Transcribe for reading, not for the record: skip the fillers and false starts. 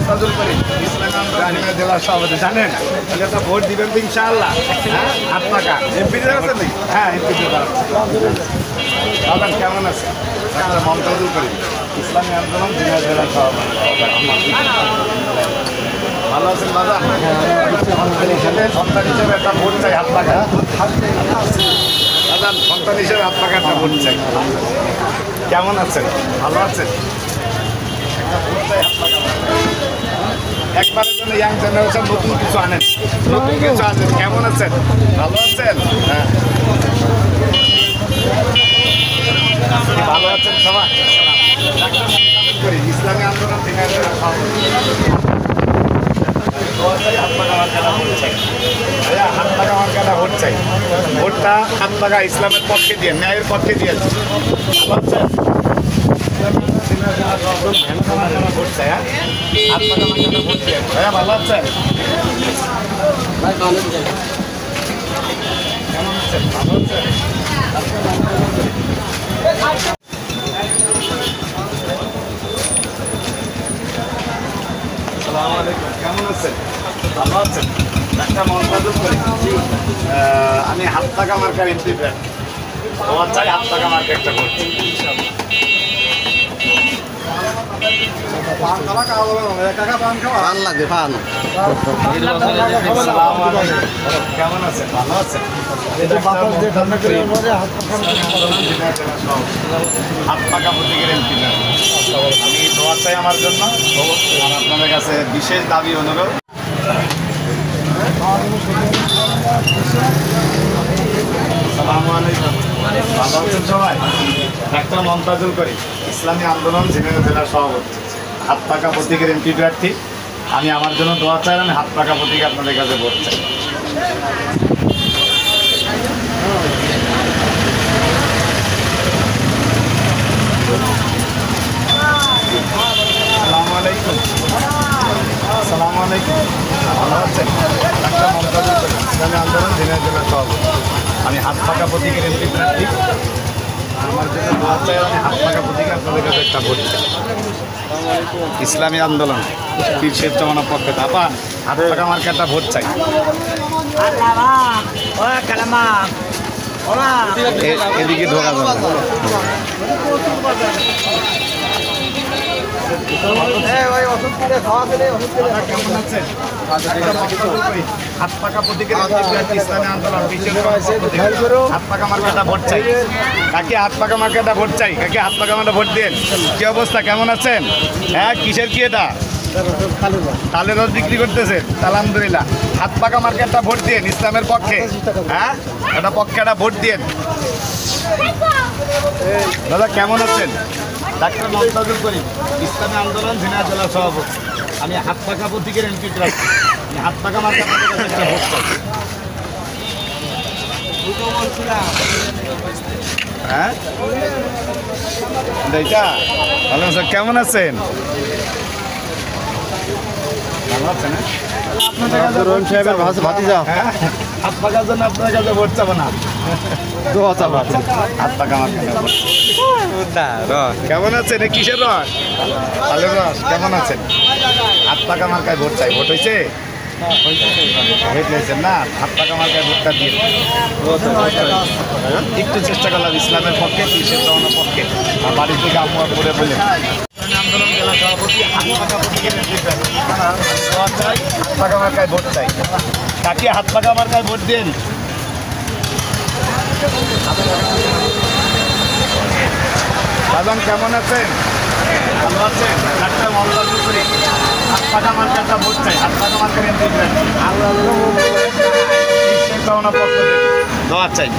মন্তাজুল করিম ইসলামী আন্দোলন জেলার সভাপতি। জানেন একটা ভোট দিবেন তো ইনশাআল্লাহ। হ্যাঁ, হাত পাকা এমপিতে আছেন নাকি? হ্যাঁ, এমপিতে দাদা কেমন আছে? মন্তাজুল করিম ইসলামী আন্দোলন জেলার সভাপতি। ভালো আছেন দাদা? সন্তান হিসেবে একটা ভোট চাই, হাত পাকা। দাদা সন্তান হিসেবে হাত পাকা একটা ভোট চাই। কেমন আছেন? ভালো আছেন? একটা ভোট চাই, হাত পাকা। একবারের জন্য ইয়াং জেনারেশন নতুন কিছু আনেন, নতুন কিছু আনেন। কেমন আছেন? ভালো আছেন? হ্যাঁ, ভালো আছেন সবাই? ইসলামী আন্দোলন থেকে হাত পাকা মার্কাটা ভোট চাই। হাত পাকা মার্কাটা ভোট চাই। ভোটটা হাত পাকা ইসলামের পক্ষে দিয়ে, ন্যায়ের পক্ষে দিয়েছে। ভালো আছেন? ভোট চাই। হ্যাঁ, হাত পাকা মার্কাটা ভোট দিয়ে। ভাইয়া ভালো আছেন? কেমন আছেন? ভালো আছেন? আসসালামু আলাইকুম। কেমন আছেন? ভালো আছেন? একটা মন্তাজুল করি। আমি হাত পাকা মার্কার এমপি প্রার্থী। তোমার চাই হাত পাকা মার্কা একটা করছি। কেমন আছেন? ভালো আছেন? হাত পাকা প্রতীকের এমপি আমি দোয়া চাই আমার জন্য। আপনাদের কাছে বিশেষ দাবি অনুরোধ। আসসালামু আলাইকুম। ভালো আছেন সবাই? ডাক্তার মন্তাজুল করি ইসলামী আন্দোলন ঝিনাইদহ জেলার সভাপতি। হাত পাকা প্রতীকের এমপি প্রার্থী। আমি আমার জন্য দোয়া চাই, আমি হাত পাকা প্রতীকে আপনাদের কাছে ভোট চাই। আসসালামু আলাইকুম। আসসালামু আলাইকুম। ভালো আছেন? ডাক্তার মন্তাজুল করি ইসলামী আন্দোলন ঝিনাইদহ জেলার সভাপতি। আমি হাত পাকা প্রতীকের এমপি প্রার্থী। আমার জন্য দোয়া চাই, আমি হাত পাকা প্রতীকে আপনাদের কাছে একটা ভোট চাই। ইসলামী আন্দোলন পীর শেখ জমানার পক্ষে আপা হাত পাকা মার্কা একটা ভোট চাই। এদিকে ঢোকা যাবে। কেমন আছেন? হাত পাকা প্রতীকের ইসলামী আন্দোলন হাত পাকা মার্কাটা ভোট চাই। কাকে হাত পাকা মার্কাটা ভোট চাই? কাকে হাত পাকা মার্কা ভোট দেন? কি অবস্থা? কেমন আছেন? হ্যাঁ, কিসের কি এটা? তালের রস বিক্রি করতেছেন? আলহামদুলিল্লাহ। হাত পাকা মার্কেটটা ভোট দিন ইসলামের পক্ষে। হ্যাঁ, এটা পক্ষে একটা ভোট দিন। দাদা কেমন আছেন? ডাক্তার মন্তাজুল করিম ইসলামী আন্দোলন ঝিনাইদহ জেলার সভাপতি। আমি হাত পাকা প্রতীকের এমপি প্রার্থী। হাত পাকা মার্কেট একটা ভোট চাই। হ্যাঁ, এইটা ভালো আছেন? কেমন আছেন? ভালো আছেন? রহিম সাহেবের ভাতিজা। হ্যাঁ, হাত পাকার জন্য আপনার কাছে ভোট চাবো না, দোয়া চাবো। হাত পাকা মার্কা। কেমন আছেন? কিসের রস? তালের রস। কেমন আছেন? হাত পাকা মার্কায় ভোট চাই। ভোট হয়েছে? হয়েছেন না? হাত পাকা মার্কায় ভোটটা দিয়ে একটু চেষ্টা করলাম ইসলামের পক্ষে, কৃষির জমানোর পক্ষে। বাড়ি থেকে আবহাওয়া করে বললেন আন্দোলন জেলা সভাপতি হাত পাকা প্রতীকের হাত পাকা মার্কায় ভোট চাই। কাকে হাত পাকা মার্কায় ভোট দেন? বাজান কেমন আছেন? ভালো আছেন? ডাক্তার মন্তাজুল করি হাত পাকা মার্কাটা ভোট চাই। হাত পাকা মার্কার এমপি প্রার্থী। দোয়া চাই।